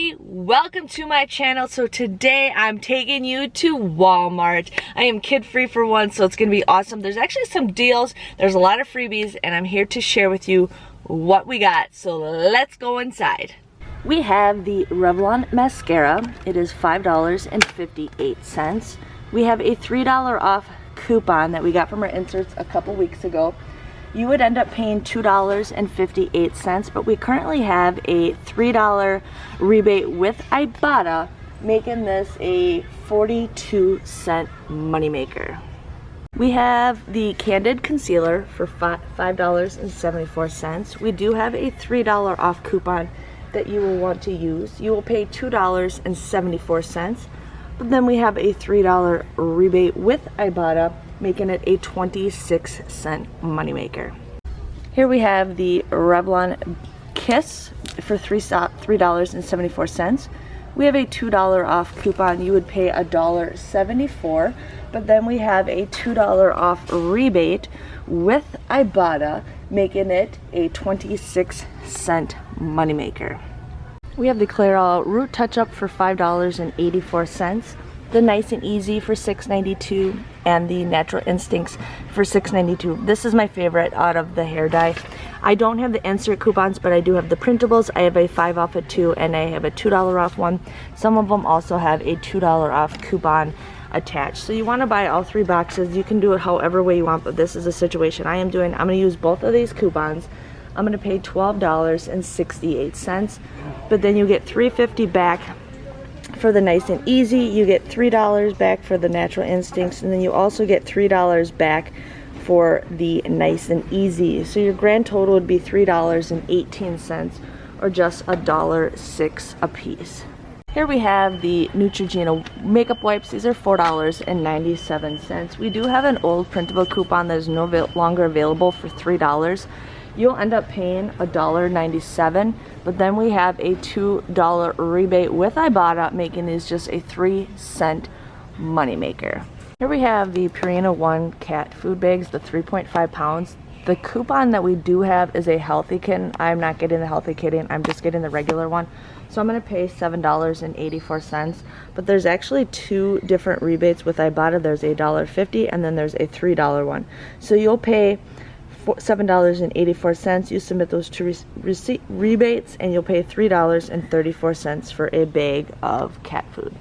everybody, welcome to my channel. So today I'm taking you to Walmart. I am kid free for once, so it's gonna be awesome. There's actually some deals, there's a lot of freebies, and I'm here to share with you what we got. So let's go inside. We have the Revlon Mascara. It is $5.58. We have a $3 off coupon that we got from our inserts a couple weeks ago. You would end up paying $2.58, but we currently have a $3 rebate with Ibotta, making this a 42-cent moneymaker. We have the Candid Concealer for $5.74. We do have a $3 off coupon that you will want to use. You will pay $2.74, but then we have a $3 rebate with Ibotta, making it a 26-cent moneymaker. Here we have the Revlon Kiss for $3.74. We have a $2 off coupon. You would pay $1.74, but then we have a $2 off rebate with Ibotta, making it a 26-cent moneymaker. We have the Clairol Root Touch-Up for $5.84. The Nice and Easy for $6.92, and the Natural Instincts for $6.92. This is my favorite out of the hair dye. I don't have the insert coupons, but I do have the printables. I have a 5 off at 2, and I have a $2 off one. Some of them also have a $2 off coupon attached. So you want to buy all 3 boxes. You can do it however way you want, but this is a situation I am doing. I'm going to use both of these coupons. I'm going to pay $12.68, but then you get $3.50 back for the Nice and Easy. You get $3 back for the Natural Instincts, and then you also get $3 back for the Nice and Easy. So your grand total would be $3.18, or just $1.06 a piece. Here we have the Neutrogena makeup wipes. These are $4.97. We do have an old printable coupon that is no longer available for $3. You'll end up paying $1.97, but then we have a $2 rebate with Ibotta, making these just a 3-cent moneymaker. Here we have the Purina One cat food bags, the 3.5 pounds. The coupon that we do have is a healthy kitten. I'm not getting the healthy kitten, I'm just getting the regular one. So I'm going to pay $7.84, but there's actually 2 different rebates with Ibotta. There's a $1.50 and then there's a $3 one. So you'll pay $7.84. You submit those 2 rebates, and you'll pay $3.34 for a bag of cat food.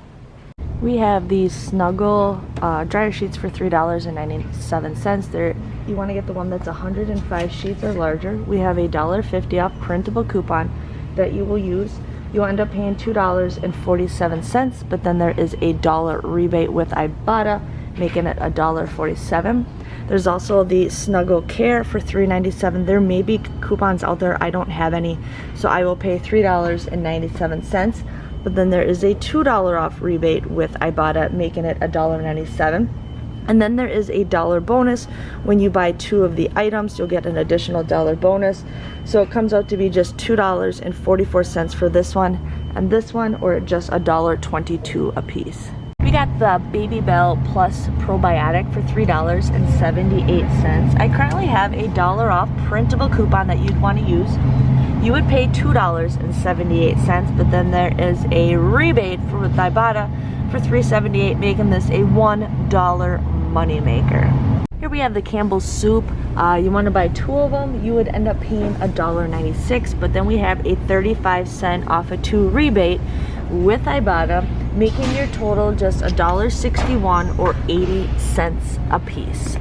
We have these Snuggle dryer sheets for $3.97. You want to get the one that's 105 sheets or larger. We have a $1.50 off printable coupon that you will use. You'll end up paying $2.47, but then there is a $1 rebate with Ibotta, making it $1.47. There's also the Snuggle Care for $3.97. There may be coupons out there. I don't have any, so I will pay $3.97. But then there is a $2 off rebate with Ibotta, making it $1.97. And then there is a $1 bonus. When you buy 2 of the items, you'll get an additional $1 bonus. So it comes out to be just $2.44 for this one and this one, or just $1.22 a piece. We got the Baby Bell Plus Probiotic for $3.78. I currently have a $1 off printable coupon that you'd want to use. You would pay $2.78, but then there is a rebate with Ibotta for $3.78, making this a $1 moneymaker. Here we have the Campbell soup. You want to buy 2 of them, you would end up paying $1.96, but then we have a 35-cent off a 2 rebate with Ibotta, making your total just $1.61 or 80 cents a piece.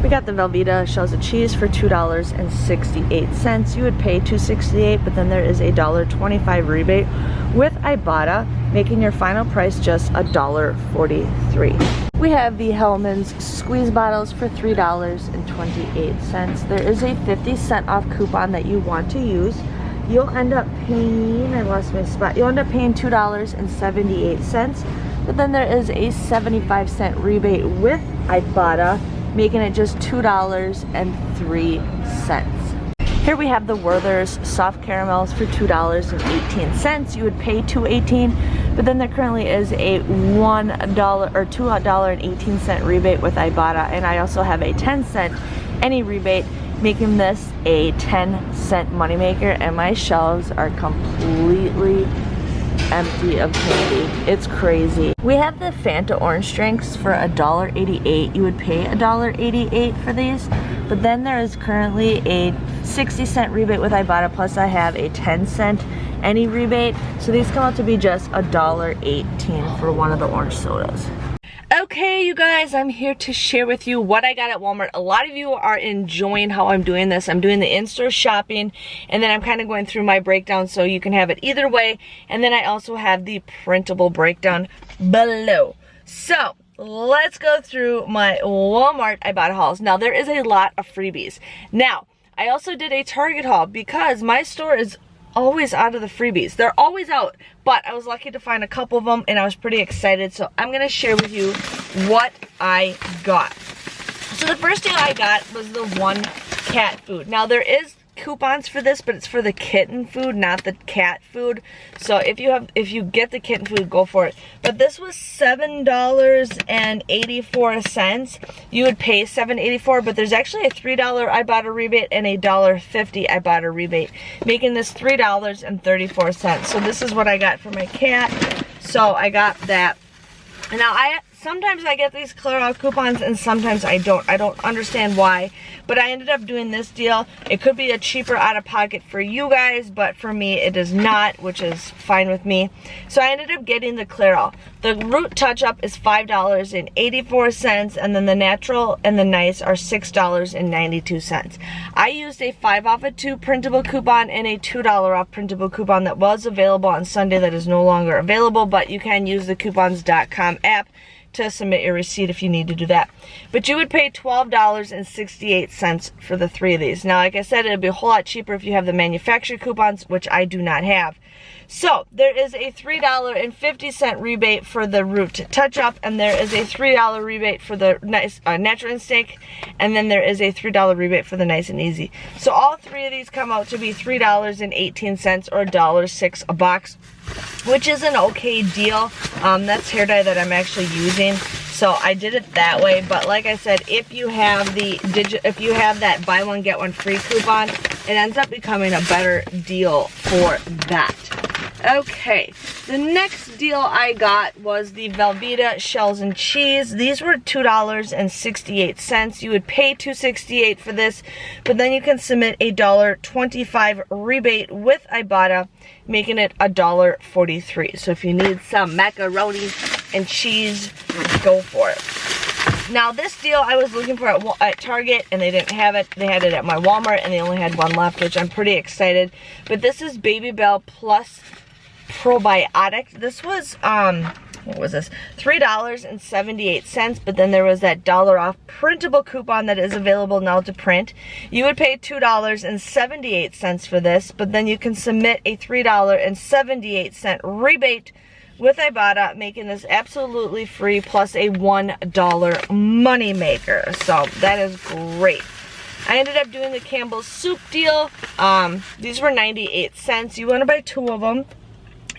We got the Velveeta shells of cheese for $2.68. You would pay $2.68, but then there is a $1.25 rebate with Ibotta, making your final price just $1.43. We have the Hellman's squeeze bottles for $3.28. There is a 50-cent off coupon that you want to use. You'll end up paying, I lost my spot, you'll end up paying $2.78, but then there is a 75-cent rebate with Ibotta, making it just $2.03. Here we have the Werther's soft caramels for $2.18. You would pay $2.18, but then there currently is a $1 or $2.18 rebate with Ibotta, and I also have a 10-cent any rebate, making this a 10-cent moneymaker, and my shelves are completely empty of candy. It's crazy. We have the Fanta orange drinks for $1.88. You would pay $1.88 for these, but then there is currently a 60-cent rebate with Ibotta, plus I have a 10-cent any rebate, so these come out to be just $1.18 for one of the orange sodas. Okay, you guys, I'm here to share with you what I got at Walmart. A lot of you are enjoying how I'm doing this. I'm doing the in-store shopping, and then I'm kind of going through my breakdown so you can have it either way. And then I also have the printable breakdown below. So let's go through my Walmart Ibotta hauls. Now, there is a lot of freebies. Now, I also did a Target haul because my store is always out of the freebies. They're always out, but I was lucky to find a couple of them and I was pretty excited, so I'm gonna share with you what I got. So the first thing I got was the one cat food. Now there is coupons for this, but it's for the kitten food, not the cat food. So if you get the kitten food, go for it. But this was $7.84. You would pay $7.84, but there's actually a $3 Ibotta rebate and a $1.50 Ibotta rebate, making this $3.34. So this is what I got for my cat. So I got that. And now sometimes I get these Clairol coupons and sometimes I don't. I don't understand why, but I ended up doing this deal. It could be a cheaper out of pocket for you guys, but for me it is not, which is fine with me. So I ended up getting the Clairol. The Root Touch Up is $5.84, and then the Natural and the Nice are $6.92. I used a 5 off of 2 printable coupon and a $2 off printable coupon that was available on Sunday that is no longer available, but you can use the coupons.com app to submit your receipt if you need to do that. But you would pay $12.68 for the 3 of these. Now, like I said, it would be a whole lot cheaper if you have the manufacturer coupons, which I do not have. So there is a $3.50 rebate for the Root Touch Up, and there is a $3 rebate for the Nice Natural Instinct, and then there is a $3 rebate for the Nice and Easy. So all 3 of these come out to be $3.18 or $1.06 a box, which is an okay deal. That's hair dye that I'm actually using, so I did it that way. But like I said, if you have that buy one get one free coupon, it ends up becoming a better deal for that. Okay, the next deal I got was the Velveeta shells and cheese. These were $2.68. You would pay $2.68 for this, but then you can submit a $1.25 rebate with Ibotta, making it $1.43. So if you need some macaroni and cheese, go for it. Now this deal I was looking for at Target and they didn't have it. They had it at my Walmart and they only had one left, which I'm pretty excited. But this is Baby Bell Plus Probiotic. This was what was this? $3.78, but then there was that $1 off printable coupon that is available now to print. You would pay $2.78 for this, but then you can submit a $3.78 rebate with Ibotta, making this absolutely free, plus a $1 money maker. So that is great. I ended up doing the Campbell soup deal. These were 98 cents. You want to buy 2 of them,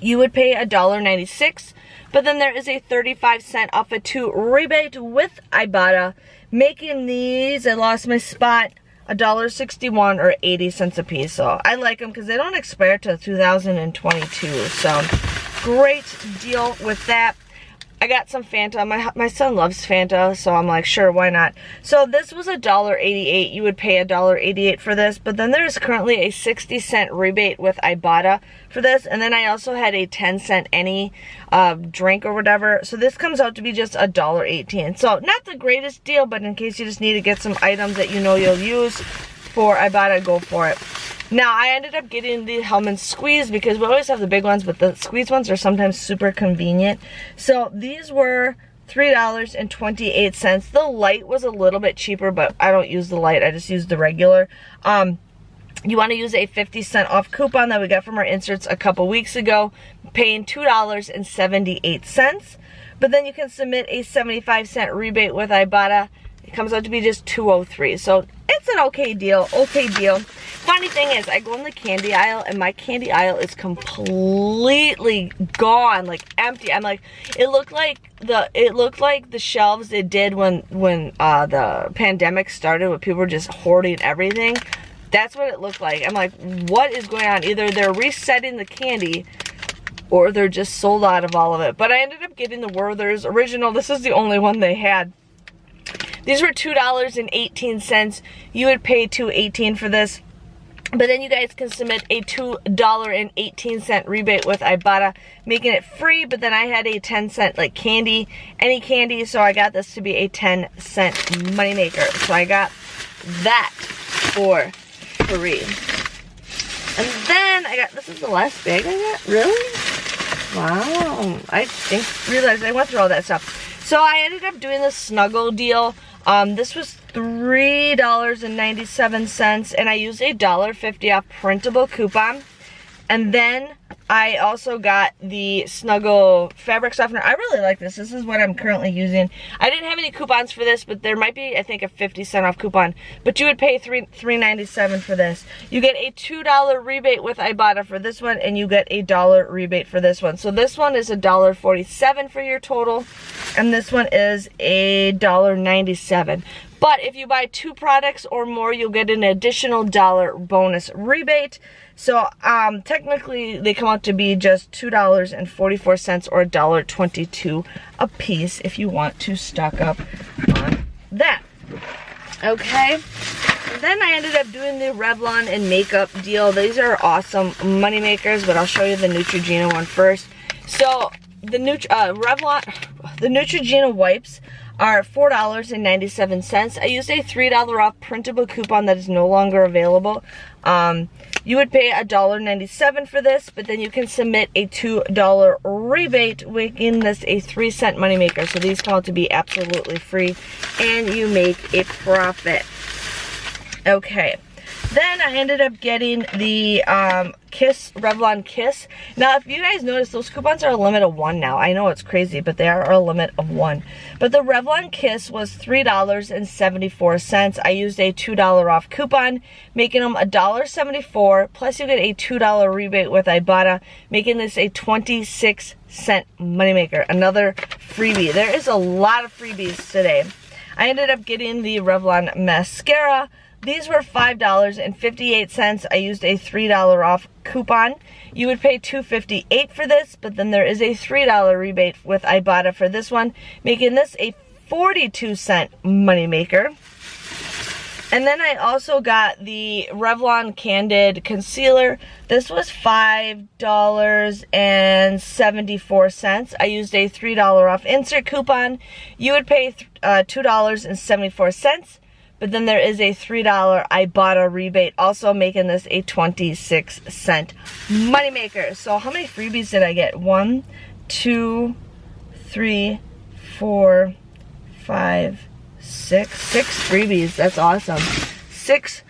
you would pay $1.96, but then there is a 35-cent off of 2 rebate with Ibotta, making these, I lost my spot, $1.61 or 80 cents a piece. So I like them because they don't expire till 2022. So great deal with that. I got some Fanta. My son loves Fanta, so I'm like, sure, why not? So this was $1.88. You would pay $1.88 for this, but then there's currently a 60-cent rebate with Ibotta for this, and then I also had a 10-cent any drink or whatever. So this comes out to be just $1.18. So not the greatest deal, but in case you just need to get some items that you know you'll use for Ibotta, go for it. Now, I ended up getting the Hellman Squeeze because we always have the big ones, but the squeeze ones are sometimes super convenient. So these were $3.28. The light was a little bit cheaper, but I don't use the light. I just use the regular. You want to use a 50-cent off coupon that we got from our inserts a couple weeks ago, paying $2.78. But then you can submit a 75-cent rebate with Ibotta. It comes out to be just $2.03. So it's an okay deal. funny thing is, I go in the candy aisle and my candy aisle is completely gone, like empty. I'm like, it looked like the shelves it did when the pandemic started, when people were just hoarding everything. That's what it looked like. I'm like, what is going on? Either they're resetting the candy or they're just sold out of all of it. But I ended up getting the Werther's original. This is the only one they had. These were $2.18. You would pay $2.18 for this. But then you guys can submit a $2.18 rebate with Ibotta, making it free. But then I had a 10-cent like candy, any candy, so I got this to be a 10-cent moneymaker. So I got that for free. And then I got, this is the last bag I got? Really? Wow. I realized I went through all that stuff. So I ended up doing the Snuggle deal. This was $3.97, and I used a $1.50 off printable coupon. And then I also got the Snuggle fabric softener. I really like this. This is what I'm currently using. I didn't have any coupons for this, but there might be, I think, a 50-cent off coupon. But you would pay $3.97 for this. You get a $2 rebate with Ibotta for this one, and you get a $1 rebate for this one. So this one is $1.47 for your total, and this one is a $1.97. But if you buy 2 products or more, you'll get an additional $1 bonus rebate. So technically, they come out to be just $2.44 or $1.22 a piece if you want to stock up on that. Okay. Then I ended up doing the Revlon and makeup deal. These are awesome money makers, but I'll show you the Neutrogena one first. So the Neutrogena wipes are $4.97. I used a $3 off printable coupon that is no longer available. You would pay $1.97 for this, but then you can submit a $2 rebate, making this a 3-cent moneymaker. So these come out to be absolutely free, and you make a profit. Okay. Then I ended up getting the Revlon Kiss. Now, if you guys notice, those coupons are a limit of 1 now. I know it's crazy, but they are a limit of 1. But the Revlon Kiss was $3.74. I used a $2 off coupon, making them $1.74. Plus, you get a $2 rebate with Ibotta, making this a 26-cent moneymaker. Another freebie. There is a lot of freebies today. I ended up getting the Revlon Mascara. These were $5.58. I used a $3 off coupon. You would pay $2.58 for this, but then there is a $3 rebate with Ibotta for this one, making this a 42-cent moneymaker. And then I also got the Revlon Candid Concealer. This was $5.74. I used a $3 off insert coupon. You would pay $2.74. But then there is a $3 Ibotta rebate, also making this a 26-cent moneymaker. So how many freebies did I get? 1, 2, 3, 4, 5, 6. 6 freebies. That's awesome. 6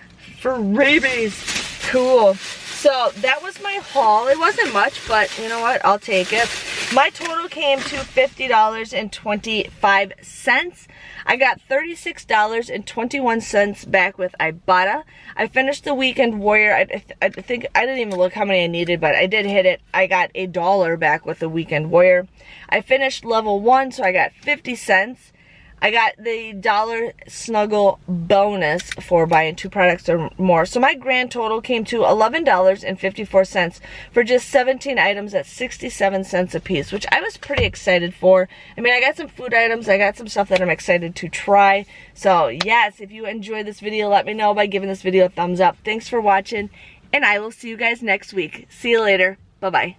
freebies. Cool. So that was my haul. It wasn't much, but you know what? I'll take it. My total came to $50.25. I got $36.21 back with Ibotta. I finished the Weekend Warrior. I think I didn't even look how many I needed, but I did hit it. I got $1 back with the Weekend Warrior. I finished level 1, so I got 50 cents. I got the $1 Snuggle bonus for buying 2 products or more. So my grand total came to $11.54 for just 17 items at 67 cents a piece, which I was pretty excited for. I mean, I got some food items. I got some stuff that I'm excited to try. So yes, if you enjoyed this video, let me know by giving this video a thumbs up. Thanks for watching, and I will see you guys next week. See you later. Bye-bye.